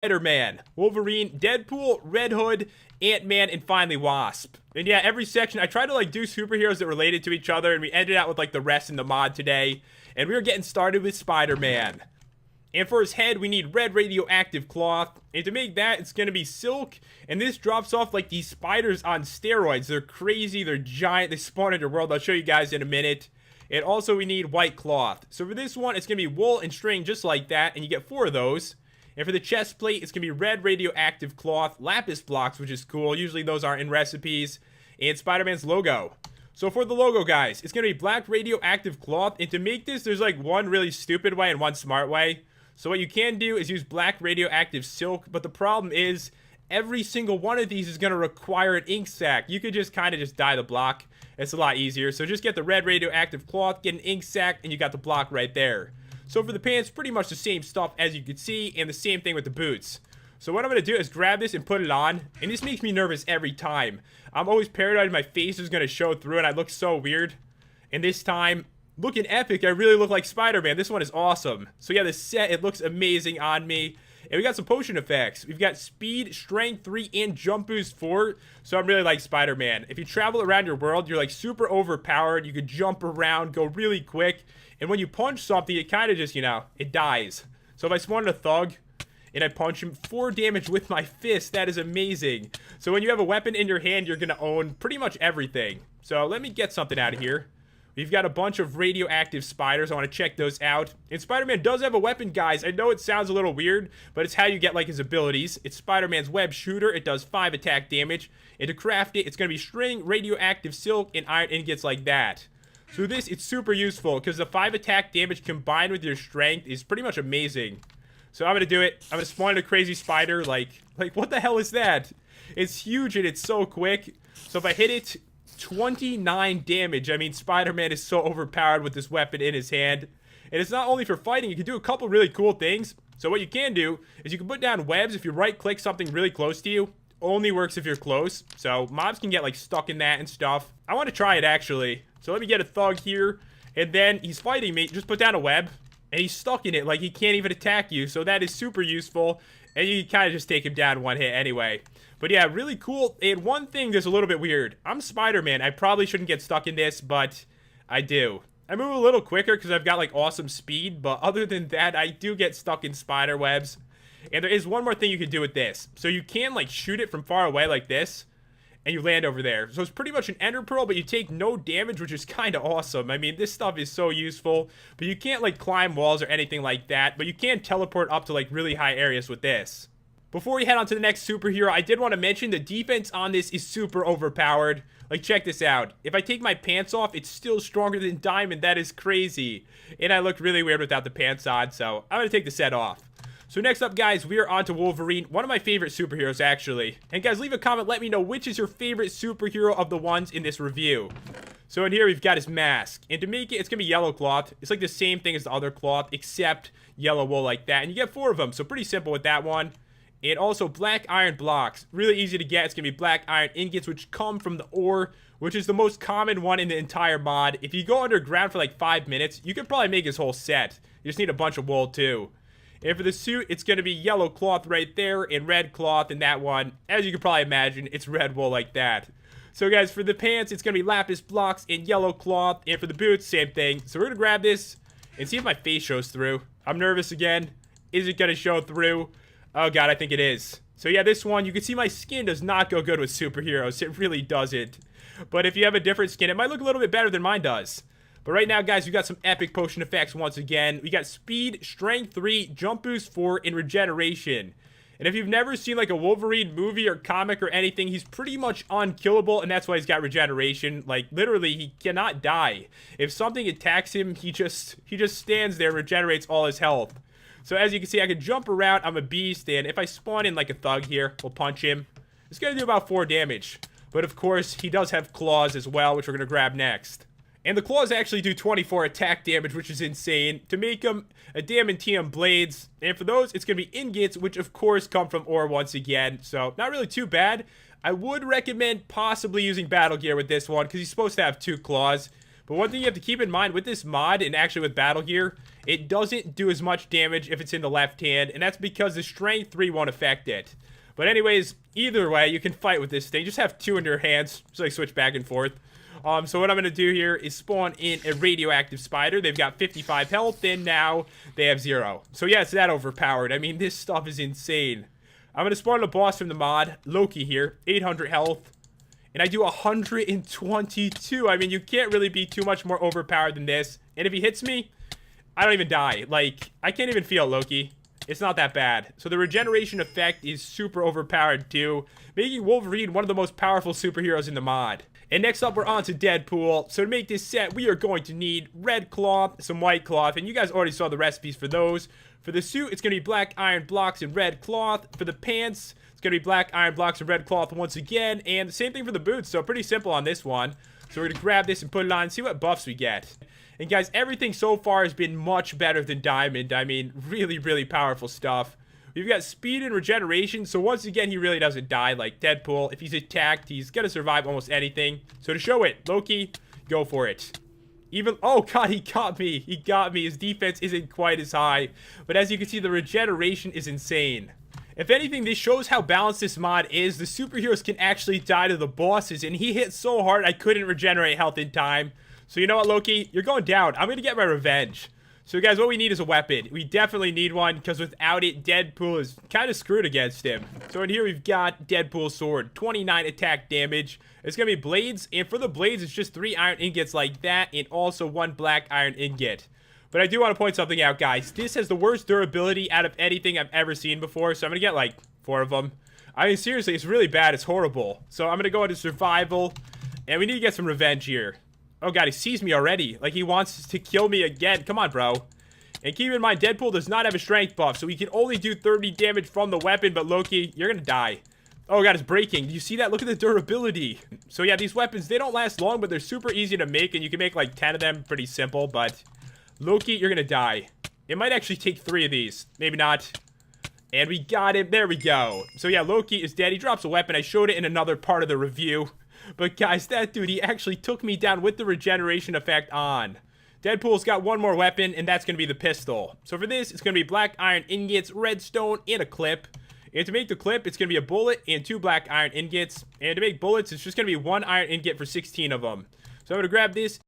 Spider-Man, Wolverine, Deadpool, Red Hood, Ant-Man, and finally Wasp. And yeah, every section I tried to like do superheroes that related to each other, and we ended out with like the rest in the mod today. And we were getting started with Spider-Man. And for his head, we need red radioactive cloth. And to make that, it's going to be silk. And this drops off like these spiders on steroids. They're crazy. They're giant. They spawn in your world. I'll show you guys in a minute. And also, we need white cloth. So for this one, it's going to be wool and string just like that. And you get 4 of those. And for the chest plate, it's going to be red radioactive cloth, lapis blocks, which is cool. Usually those aren't in recipes. And Spider-Man's logo. So for the logo, guys, it's going to be black radioactive cloth. And to make this, there's like one really stupid way and one smart way. So what you can do is use black radioactive silk, but the problem is every single one of these is going to require an ink sac. You could just kind of just dye the block. It's a lot easier. So just get the red radioactive cloth, get an ink sac, and you got the block right there. So for the pants, pretty much the same stuff as you can see, and the same thing with the boots. So what I'm going to do is grab this and put it on, and this makes me nervous every time. I'm always paranoid my face is going to show through, and I look so weird. And this time, looking epic, I really look like Spider-Man. This one is awesome. So yeah, this set, it looks amazing on me. And we got some potion effects. We've got speed, strength 3, and jump boost 4. So I'm really like Spider-Man. If you travel around your world, you're like super overpowered. You could jump around, go really quick. And when you punch something, it kind of just, you know, it dies. So if I spawn a thug and I punch him, 4 damage with my fist, that is amazing. So when you have a weapon in your hand, you're going to own pretty much everything. So let me get something out of here. We've got a bunch of radioactive spiders. I want to check those out. And Spider-Man does have a weapon, guys. I know it sounds a little weird, but it's how you get, like, his abilities. It's Spider-Man's web shooter. It does 5 attack damage. And to craft it, it's going to be string, radioactive silk, and iron ingots like that. So this, it's super useful, because the 5 attack damage combined with your strength is pretty much amazing. So I'm going to do it. I'm going to spawn a crazy spider. Like, what the hell is that? It's huge, and it's so quick. So if I hit it, 29 damage. I mean, Spider-Man is so overpowered with this weapon in his hand. And it's not only for fighting. You can do a couple really cool things. So what you can do is you can put down webs if you right-click something really close to you. Only works if you're close. So mobs can get, like, stuck in that and stuff. I want to try it, actually. So let me get a thug here. And then he's fighting me. Just put down a web. And he's stuck in it. Like, he can't even attack you. So that is super useful. And you can kind of just take him down one hit anyway. But yeah, really cool. And one thing that's a little bit weird. I'm Spider-Man. I probably shouldn't get stuck in this, but I do. I move a little quicker because I've got, like, awesome speed. But other than that, I do get stuck in spider webs. And there is one more thing you can do with this. So you can, like, shoot it from far away like this. And you land over there. So it's pretty much an ender pearl, but you take no damage, which is kind of awesome. I mean, this stuff is so useful. But you can't, like, climb walls or anything like that. But you can teleport up to, like, really high areas with this. Before we head on to the next superhero, I did want to mention the defense on this is super overpowered. Like, check this out. If I take my pants off, it's still stronger than Diamond. That is crazy. And I looked really weird without the pants on, so I'm going to take the set off. So next up, guys, we are on to Wolverine, one of my favorite superheroes, actually. And guys, leave a comment, let me know which is your favorite superhero of the ones in this review. So in here, we've got his mask. And to make it, it's going to be yellow cloth. It's like the same thing as the other cloth, except yellow wool like that. And you get 4 of them, so pretty simple with that one. And also black iron blocks. Really easy to get. It's going to be black iron ingots, which come from the ore, which is the most common one in the entire mod. If you go underground for like 5 minutes, you could probably make his whole set. You just need a bunch of wool too. And for the suit, it's going to be yellow cloth right there and red cloth in that one. As you can probably imagine, it's red wool like that. So guys, for the pants, it's going to be lapis blocks and yellow cloth. And for the boots, same thing. So we're going to grab this and see if my face shows through. I'm nervous again. Is it going to show through? Oh god, I think it is. So yeah, this one, you can see my skin does not go good with superheroes. It really doesn't. But if you have a different skin, it might look a little bit better than mine does. But right now, guys, we got some epic potion effects once again. We got speed, strength 3, jump boost 4, and regeneration. And if you've never seen like a Wolverine movie or comic or anything, he's pretty much unkillable, and that's why he's got regeneration. Like, literally, he cannot die. If something attacks him, he just stands there and regenerates all his health. So as you can see, I can jump around. I'm a beast, and if I spawn in like a thug here, we'll punch him. It's going to do about 4 damage. But of course, he does have claws as well, which we're going to grab next. And the claws actually do 24 attack damage, which is insane. To make them adamantium blades. And for those, it's going to be ingots, which of course come from ore once again. So not really too bad. I would recommend possibly using battle gear with this one, because he's supposed to have 2 claws. But one thing you have to keep in mind with this mod, and actually with battle gear, it doesn't do as much damage if it's in the left hand, and that's because the strength 3 won't affect it. But anyways, either way, you can fight with this thing. Just have 2 in your hands, so like switch back and forth. So what I'm going to do here is spawn in a radioactive spider. They've got 55 health, and now they have 0. So yeah, it's that overpowered. I mean, this stuff is insane. I'm going to spawn a boss from the mod, Loki here, 800 health. And I do 122. I mean, you can't really be too much more overpowered than this. And if he hits me, I don't even die. Like, I can't even feel Loki. It's not that bad. So the regeneration effect is super overpowered too, making Wolverine one of the most powerful superheroes in the mod. And next up, we're on to Deadpool. So to make this set, we are going to need red cloth, some white cloth, and you guys already saw the recipes for those. For the suit, it's going to be black iron blocks and red cloth. For the pants, it's going to be black iron blocks and red cloth once again. And the same thing for the boots, so pretty simple on this one. So we're going to grab this and put it on and see what buffs we get. And guys, everything so far has been much better than Diamond. I mean, really, really powerful stuff. We've got speed and regeneration, so once again, he really doesn't die like Deadpool. If he's attacked, he's going to survive almost anything. So to show it, Loki, go for it. Even, oh god, he got me. He got me. His defense isn't quite as high. But as you can see, the regeneration is insane. If anything, this shows how balanced this mod is. The superheroes can actually die to the bosses, and he hit so hard I couldn't regenerate health in time. So you know what, Loki? You're going down. I'm going to get my revenge. So guys, what we need is a weapon. We definitely need one, because without it, Deadpool is kind of screwed against him. So in here, we've got Deadpool's sword. 29 attack damage. It's going to be blades, and for the blades, it's just 3 iron ingots like that, and also 1 black iron ingot. But I do want to point something out, guys. This has the worst durability out of anything I've ever seen before, so I'm going to get, like, 4 of them. I mean, seriously, it's really bad. It's horrible. So I'm going to go into survival, and we need to get some revenge here. Oh god, he sees me already. Like, he wants to kill me again. Come on, bro. And keep in mind, Deadpool does not have a strength buff, so he can only do 30 damage from the weapon, but Loki, you're gonna die. Oh god, it's breaking. Do you see that? Look at the durability. So yeah, these weapons, they don't last long, but they're super easy to make, and you can make like 10 of them. Pretty simple, but Loki, you're gonna die. It might actually take 3 of these. Maybe not. And we got him. There we go. So yeah, Loki is dead. He drops a weapon. I showed it in another part of the review. But guys, that dude, he actually took me down with the regeneration effect on. Deadpool's got 1 more weapon, and that's going to be the pistol. So for this, it's going to be black iron ingots, redstone, and a clip. And to make the clip, it's going to be a bullet and 2 black iron ingots. And to make bullets, it's just going to be 1 iron ingot for 16 of them. So I'm going to grab this